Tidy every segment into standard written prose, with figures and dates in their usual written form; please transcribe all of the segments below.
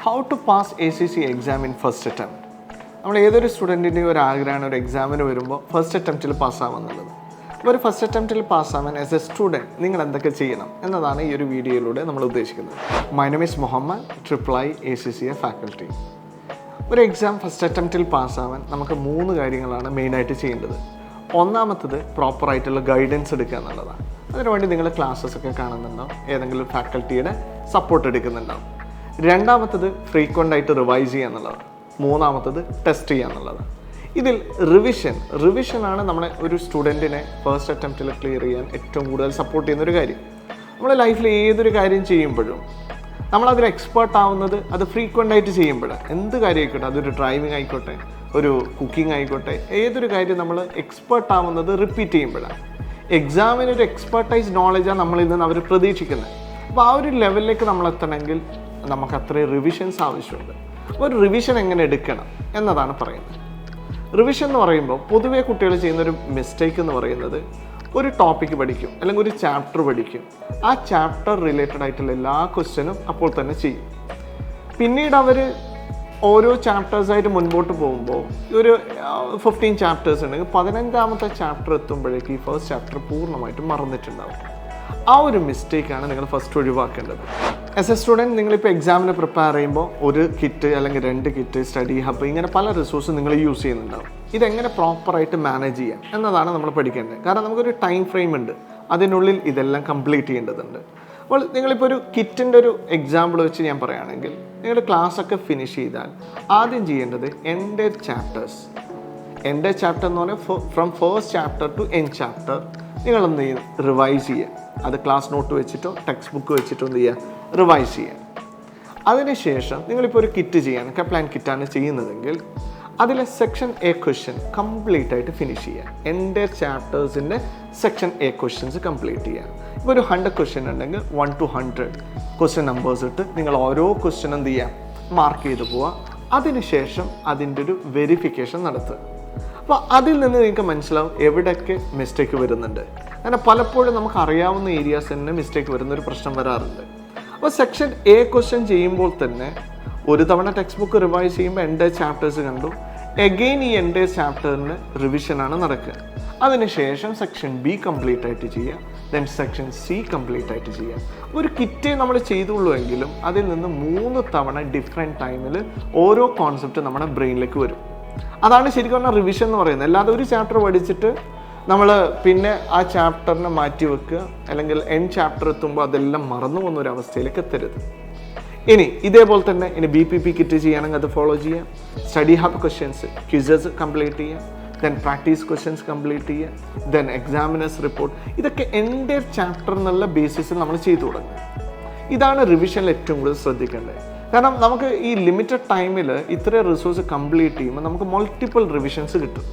How to pass ACC exam in first attempt. നമ്മൾ ഏതൊരു സ്റ്റുഡൻറ്റിൻ്റെയും ഒരു ആഗ്രഹമാണ് ഒരു എക്സാമിന് വരുമ്പോൾ ഫസ്റ്റ് അറ്റംപ്റ്റിൽ പാസ്സാവുന്നുള്ളത്. അപ്പോൾ ഒരു ഫസ്റ്റ് അറ്റംപ്റ്റിൽ പാസ്സാവാൻ ആസ് എ സ്റ്റുഡൻറ്റ് നിങ്ങൾ എന്തൊക്കെ ചെയ്യണം എന്നതാണ് ഈ ഒരു വീഡിയോയിലൂടെ നമ്മൾ ഉദ്ദേശിക്കുന്നത്. My name is Muhammad, IIII ACCA faculty. ഒരു എക്സാം ഫസ്റ്റ് അറ്റംപ്റ്റിൽ പാസ്സാവാൻ നമുക്ക് 3 കാര്യങ്ങളാണ് മെയിനായിട്ട് ചെയ്യേണ്ടത്. ഒന്നാമത്തത് പ്രോപ്പറായിട്ടുള്ള ഗൈഡൻസ് എടുക്കുക എന്നുള്ളതാണ്. അതിനുവേണ്ടി നിങ്ങൾ ക്ലാസ്സസൊക്കെ കാണുന്നുണ്ടാവും, ഏതെങ്കിലും ഫാക്കൽറ്റിയുടെ സപ്പോർട്ട് എടുക്കുന്നുണ്ടാവും. രണ്ടാമത്തത് ഫ്രീക്വൻ്റ് ആയിട്ട് റിവൈസ് ചെയ്യുക എന്നുള്ളതാണ്. മൂന്നാമത്തത് ടെസ്റ്റ് ചെയ്യുക എന്നുള്ളതാണ്. ഇതിൽ റിവിഷനാണ് നമ്മളെ ഒരു സ്റ്റുഡൻറ്റിനെ ഫസ്റ്റ് അറ്റംപ്റ്റിൽ ക്ലിയർ ചെയ്യാൻ ഏറ്റവും കൂടുതൽ സപ്പോർട്ട് ചെയ്യുന്നൊരു കാര്യം. നമ്മുടെ ലൈഫിൽ ഏതൊരു കാര്യം ചെയ്യുമ്പോഴും നമ്മളതിൽ എക്സ്പേർട്ട് ആവുന്നത് അത് ഫ്രീക്വൻ്റ് ആയിട്ട് ചെയ്യുമ്പോഴാണ്. എന്ത് കാര്യം ആയിക്കോട്ടെ, അതൊരു ഡ്രൈവിംഗ് ആയിക്കോട്ടെ, ഒരു കുക്കിംഗ് ആയിക്കോട്ടെ, ഏതൊരു കാര്യം നമ്മൾ എക്സ്പേർട്ട് ആവുന്നത് റിപ്പീറ്റ് ചെയ്യുമ്പോഴാണ്. എക്സാമിനൊരു എക്സ്പേർട്ടൈസ് നോളജാണ് നമ്മളിൽ നിന്ന് അവർ പ്രതീക്ഷിക്കുന്നത്. അപ്പോൾ ആ ഒരു ലെവലിലേക്ക് നമ്മൾ എത്തണമെങ്കിൽ നമുക്ക് അത്രയും റിവിഷൻസ് ആവശ്യമുണ്ട്. ഒരു റിവിഷൻ എങ്ങനെ എടുക്കണം എന്നതാണ് പറയുന്നത്. റിവിഷൻ എന്ന് പറയുമ്പോൾ പൊതുവേ കുട്ടികൾ ചെയ്യുന്നൊരു മിസ്റ്റേക്ക് എന്ന് പറയുന്നത് ഒരു ടോപ്പിക്ക് പഠിക്കും, അല്ലെങ്കിൽ ഒരു ചാപ്റ്റർ പഠിക്കും. ആ ചാപ്റ്റർ റിലേറ്റഡ് ആയിട്ടുള്ള എല്ലാ ക്വസ്റ്റ്യനും അപ്പോൾ തന്നെ ചെയ്യും. പിന്നീട് അവർ ഓരോ ചാപ്റ്റേഴ്സായിട്ട് മുൻപോട്ട് പോകുമ്പോൾ ഒരു 15 ചാപ്റ്റേഴ്സ് ഉണ്ടെങ്കിൽ 15ാമത്തെ ചാപ്റ്റർ എത്തുമ്പോഴേക്ക് ഈ ഫസ്റ്റ് ചാപ്റ്റർ പൂർണ്ണമായിട്ടും മറന്നിട്ടുണ്ടാവും. ആ ഒരു മിസ്റ്റേക്കാണ് നിങ്ങൾ ഫസ്റ്റ് ഒഴിവാക്കേണ്ടത്. ആസ് എ സ്റ്റുഡൻറ്റ് നിങ്ങളിപ്പോൾ എക്സാമിന് പ്രിപ്പയർ ചെയ്യുമ്പോൾ ഒരു കിറ്റ് അല്ലെങ്കിൽ 2 കിറ്റ്, സ്റ്റഡി ഹബ്ബ്, ഇങ്ങനെ പല റിസോഴ്സും നിങ്ങൾ യൂസ് ചെയ്യുന്നുണ്ടാവും. ഇതെങ്ങനെ പ്രോപ്പറായിട്ട് മാനേജ് ചെയ്യാം എന്നതാണ് നമ്മൾ പഠിക്കേണ്ടത്. കാരണം നമുക്കൊരു ടൈം ഫ്രെയിം ഉണ്ട്, അതിനുള്ളിൽ ഇതെല്ലാം കംപ്ലീറ്റ് ചെയ്യേണ്ടതുണ്ട്. അപ്പോൾ നിങ്ങളിപ്പോൾ ഒരു കിറ്റിൻ്റെ ഒരു എക്സാമ്പിൾ വെച്ച് ഞാൻ പറയുകയാണെങ്കിൽ, നിങ്ങളുടെ ക്ലാസ്സൊക്കെ ഫിനിഷ് ചെയ്താൽ ആദ്യം ചെയ്യേണ്ടത് എൻ്റെ ചാപ്റ്റർ എന്ന് പറഞ്ഞാൽ from first chapter two end chapter നിങ്ങൾ എന്ത് ചെയ്യും, റിവൈസ് ചെയ്യുക. അത് ക്ലാസ് നോട്ട് വെച്ചിട്ടോ ടെക്സ്റ്റ് ബുക്ക് വെച്ചിട്ടോ എന്ത് ചെയ്യുക, റിവൈസ് ചെയ്യുക. അതിനുശേഷം നിങ്ങളിപ്പോൾ ഒരു കിറ്റ് ചെയ്യാൻ കപ്ലാൻ കിറ്റാണ് ചെയ്യുന്നതെങ്കിൽ അതിലെ സെക്ഷൻ A ക്വസ്റ്റ്യൻ കംപ്ലീറ്റ് ആയിട്ട് ഫിനിഷ് ചെയ്യുക. എൻ്റെ ചാപ്റ്റേഴ്സിൻ്റെ സെക്ഷൻ A ക്വസ്റ്റ്യൻസ് കംപ്ലീറ്റ് ചെയ്യുക. ഇപ്പോൾ ഒരു 100 ക്വസ്റ്റ്യൻ ഉണ്ടെങ്കിൽ 1 to 100 ക്വസ്റ്റ്യൻ നമ്പേഴ്സ് ഇട്ട് നിങ്ങൾ ഓരോ ക്വസ്റ്റ്യൻ എന്ത് ചെയ്യുക, മാർക്ക് ചെയ്ത് പോവുക. അതിനുശേഷം അതിൻ്റെ ഒരു വെരിഫിക്കേഷൻ നടത്തുക. അപ്പോൾ അതിൽ നിന്ന് നിങ്ങൾക്ക് മനസ്സിലാവും എവിടെയൊക്കെ മിസ്റ്റേക്ക് വരുന്നുണ്ട്. കാരണം പലപ്പോഴും നമുക്ക് അറിയാവുന്ന ഏരിയാസ് തന്നെ മിസ്റ്റേക്ക് വരുന്നൊരു പ്രശ്നം വരാറുണ്ട്. അപ്പോൾ സെക്ഷൻ A ക്വസ്റ്റ്യൻ ചെയ്യുമ്പോൾ തന്നെ ഒരു തവണ ടെക്സ്റ്റ് ബുക്ക് റിവൈസ് ചെയ്യുമ്പോൾ എൻ്റെ ചാപ്റ്റേഴ്സ് കണ്ടു, എഗെയിൻ ഈ എൻ്റെ ചാപ്റ്ററിന് റിവിഷനാണ് നടക്കുക. അതിനുശേഷം സെക്ഷൻ B കംപ്ലീറ്റ് ആയിട്ട് ചെയ്യുക, ദെൻ സെക്ഷൻ C കംപ്ലീറ്റ് ആയിട്ട് ചെയ്യുക. ഒരു കിറ്റേ നമ്മൾ ചെയ്തുള്ളൂ എങ്കിലും അതിൽ നിന്ന് 3 തവണ ഡിഫറെൻറ്റ് ടൈമിൽ ഓരോ കോൺസെപ്റ്റ് നമ്മുടെ ബ്രെയിനിലേക്ക് വരും. അതാണ് ശരിക്കും പറഞ്ഞാൽ റിവിഷൻ എന്ന് പറയുന്നത്. അല്ലാതെ ഒരു ചാപ്റ്റർ പഠിച്ചിട്ട് നമ്മൾ പിന്നെ ആ ചാപ്റ്ററിനെ മാറ്റി വെക്കുക, അല്ലെങ്കിൽ എൻഡ് ചാപ്റ്റർ എത്തുമ്പോൾ അതെല്ലാം മറന്നു പോകുന്ന ഒരു അവസ്ഥയിലേക്ക് എത്തരുത്. ഇനി ഇതേപോലെ തന്നെ BPP കിറ്റ് ചെയ്യണമെങ്കിൽ അത് ഫോളോ ചെയ്യാം. Study hub questions, quizzes complete ചെയ്യുക, ദെൻ പ്രാക്ടീസ് ക്വസ്റ്റ്യൻസ് കംപ്ലീറ്റ് ചെയ്യുക, ദെൻ എക്സാമിനേഴ്സ് റിപ്പോർട്ട്. ഇതൊക്കെ എൻ്റെ ചാപ്റ്റർ എന്നുള്ള ബേസിസിൽ നമ്മൾ ചെയ്തു തുടങ്ങും. ഇതാണ് റിവിഷനിൽ ഏറ്റവും കൂടുതൽ ശ്രദ്ധിക്കേണ്ടത്. കാരണം നമുക്ക് ഈ ലിമിറ്റഡ് ടൈമിൽ ഇത്രയും റിസോഴ്സ് കംപ്ലീറ്റ് ചെയ്യുമ്പോൾ നമുക്ക് മൾട്ടിപ്പിൾ റിവിഷൻസ് കിട്ടും.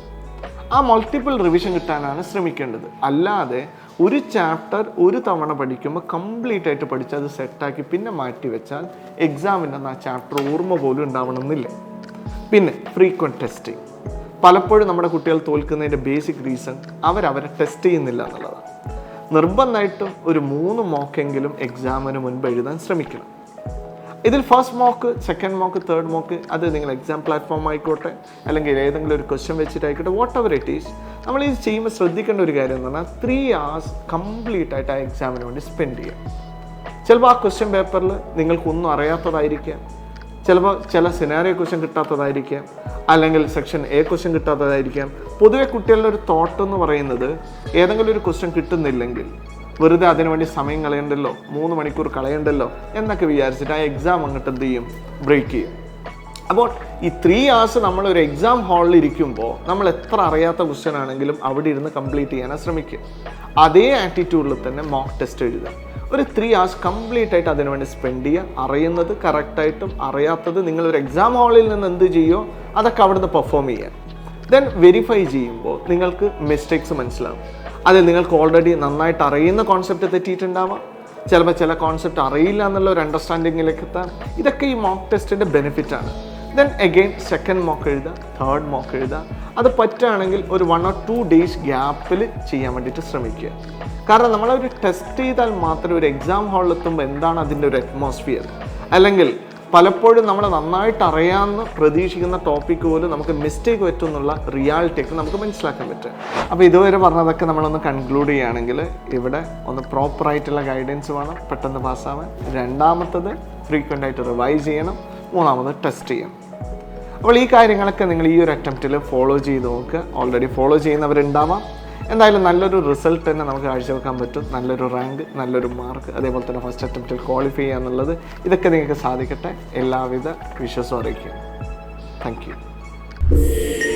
ആ മൾട്ടിപ്പിൾ റിവിഷൻ കിട്ടാനാണ് ശ്രമിക്കേണ്ടത്. അല്ലാതെ ഒരു ചാപ്റ്റർ ഒരു തവണ പഠിക്കുമ്പോൾ കംപ്ലീറ്റ് ആയിട്ട് പഠിച്ച് അത് സെറ്റാക്കി പിന്നെ മാറ്റി വെച്ചാൽ എക്സാമിൻ്റെ ആ ചാപ്റ്റർ ഓർമ്മ പോലും ഉണ്ടാവണമെന്നില്ല. പിന്നെ ഫ്രീക്വൻറ്റ് ടെസ്റ്റിംഗ്. പലപ്പോഴും നമ്മുടെ കുട്ടികൾ തോൽക്കുന്നതിൻ്റെ ബേസിക് റീസൺ അവരെ ടെസ്റ്റ് ചെയ്യുന്നില്ല എന്നുള്ളതാണ്. നിർബന്ധമായിട്ടും ഒരു 3 മോക്കെങ്കിലും എക്സാമിന് മുൻപ് എഴുതാൻ ശ്രമിക്കണം. ഇതിൽ first mock, second mock, third mock, അത് നിങ്ങൾ എക്സാം പ്ലാറ്റ്ഫോം ആയിക്കോട്ടെ, അല്ലെങ്കിൽ ഏതെങ്കിലും ഒരു ക്വസ്റ്റ്യൻ വെച്ചിട്ടായിക്കോട്ടെ, വാട്ട് എവർ ഇറ്റ് ഈസ്, നമ്മൾ ഇത് ചെയ്യുമ്പോൾ ശ്രദ്ധിക്കേണ്ട ഒരു കാര്യം എന്ന് പറഞ്ഞാൽ 3 hours കംപ്ലീറ്റ് ആയിട്ട് ആ എക്സാമിന് വേണ്ടി സ്പെൻഡ് ചെയ്യുക. ചിലപ്പോൾ ആ ക്വസ്റ്റ്യൻ പേപ്പറിൽ നിങ്ങൾക്കൊന്നും അറിയാത്തതായിരിക്കാം, ചിലപ്പോൾ ചില സിനാരിയോ ക്വസ്റ്റ്യൻ കിട്ടാത്തതായിരിക്കാം, അല്ലെങ്കിൽ സെക്ഷൻ A ക്വസ്റ്റ്യൻ കിട്ടാത്തതായിരിക്കാം. പൊതുവെ കുട്ടികളുടെ ഒരു തോട്ട് എന്ന് പറയുന്നത് ഏതെങ്കിലും ഒരു ക്വസ്റ്റ്യൻ കിട്ടുന്നില്ലെങ്കിൽ വെറുതെ അതിനുവേണ്ടി സമയം കളയണ്ടല്ലോ, 3 മണിക്കൂർ കളയണ്ടല്ലോ എന്നൊക്കെ വിചാരിച്ചിട്ട് ആ എക്സാം അങ്ങോട്ട് എന്ത് ചെയ്യും, ബ്രേക്ക് ചെയ്യും. അപ്പോൾ ഈ 3 hours നമ്മൾ ഒരു എക്സാം ഹാളിൽ ഇരിക്കുമ്പോൾ നമ്മൾ എത്ര അറിയാത്ത ക്വസ്റ്റ്യൻ ആണെങ്കിലും അവിടെ ഇരുന്ന് കംപ്ലീറ്റ് ചെയ്യാനാണ് ശ്രമിക്കുക. അതേ ആറ്റിറ്റ്യൂഡിൽ തന്നെ മോക്ക് ടെസ്റ്റ് എഴുതുക. ഒരു 3 hours കംപ്ലീറ്റ് ആയിട്ട് അതിനുവേണ്ടി സ്പെൻഡ് ചെയ്യുക. അറിയുന്നത് കറക്റ്റായിട്ടും അറിയാത്തത് നിങ്ങളൊരു എക്സാം ഹാളിൽ നിന്ന് എന്ത് ചെയ്യുമോ അതൊക്കെ അവിടുന്ന് പെർഫോം ചെയ്യുക. ദെൻ വെരിഫൈ ചെയ്യുമ്പോൾ നിങ്ങൾക്ക് മിസ്റ്റേക്സ് മനസ്സിലാവും. അതിൽ നിങ്ങൾക്ക് ഓൾറെഡി നന്നായിട്ട് അറിയുന്ന കോൺസെപ്റ്റ് തെറ്റിയിട്ടുണ്ടാവാം, ചിലപ്പോൾ ചില കോൺസെപ്റ്റ് അറിയില്ല എന്നുള്ള ഒരു അണ്ടർസ്റ്റാൻഡിങ്ങിലേക്ക് എത്താൻ. ഇതൊക്കെ ഈ മോക്ക് ടെസ്റ്റിൻ്റെ ബെനിഫിറ്റാണ്. ദെൻ അഗെയിൻ സെക്കൻഡ് മോക്ക് എഴുതുക, തേർഡ് മോക്ക് എഴുതുക. അത് പറ്റുകയാണെങ്കിൽ ഒരു 1 or 2 days ഗ്യാപ്പിൽ ചെയ്യാൻ വേണ്ടിയിട്ട് ശ്രമിക്കുക. കാരണം നമ്മളൊരു ടെസ്റ്റ് ചെയ്താൽ മാത്രമേ ഒരു എക്സാം ഹാളിൽ എത്തുമ്പോൾ എന്താണ് അതിൻ്റെ ഒരു അറ്റ്മോസ്ഫിയർ, അല്ലെങ്കിൽ പലപ്പോഴും നമ്മൾ നന്നായിട്ട് അറിയാമെന്ന് പ്രതീക്ഷിക്കുന്ന ടോപ്പിക്ക് പോലും നമുക്ക് മിസ്റ്റേക്ക് പറ്റും എന്നുള്ള റിയാലിറ്റിയൊക്കെ നമുക്ക് മനസ്സിലാക്കാൻ പറ്റും. അപ്പോൾ ഇതുവരെ പറഞ്ഞതൊക്കെ നമ്മളൊന്ന് കൺക്ലൂഡ് ചെയ്യുകയാണെങ്കിൽ ഇവിടെ ഒന്ന് പ്രോപ്പറായിട്ടുള്ള ഗൈഡൻസ് വേണം പെട്ടെന്ന് പാസ്സാവാൻ. രണ്ടാമത്തത് ഫ്രീക്വൻ്റ് ആയിട്ട് റിവൈസ് ചെയ്യണം. മൂന്നാമത് ടെസ്റ്റ് ചെയ്യണം. അപ്പോൾ ഈ കാര്യങ്ങളൊക്കെ നിങ്ങൾ ഈ ഒരു അറ്റംപ്റ്റിൽ ഫോളോ ചെയ്ത് നോക്കുക. ഓൾറെഡി ഫോളോ ചെയ്യുന്നവരുണ്ടാവാം. എന്തായാലും നല്ലൊരു റിസൾട്ട് തന്നെ നമുക്ക് കാഴ്ചവെക്കാൻ പറ്റും. നല്ലൊരു റാങ്ക്, നല്ലൊരു മാർക്ക്, അതേപോലെ തന്നെ ഫസ്റ്റ് അറ്റംപ്റ്റിൽ ക്വാളിഫൈ ചെയ്യുക എന്നുള്ളത്, ഇതൊക്കെ നിങ്ങൾക്ക് സാധിക്കട്ടെ. എല്ലാവിധ വിശ്വാസവും അറിയിക്കുക. Thank you.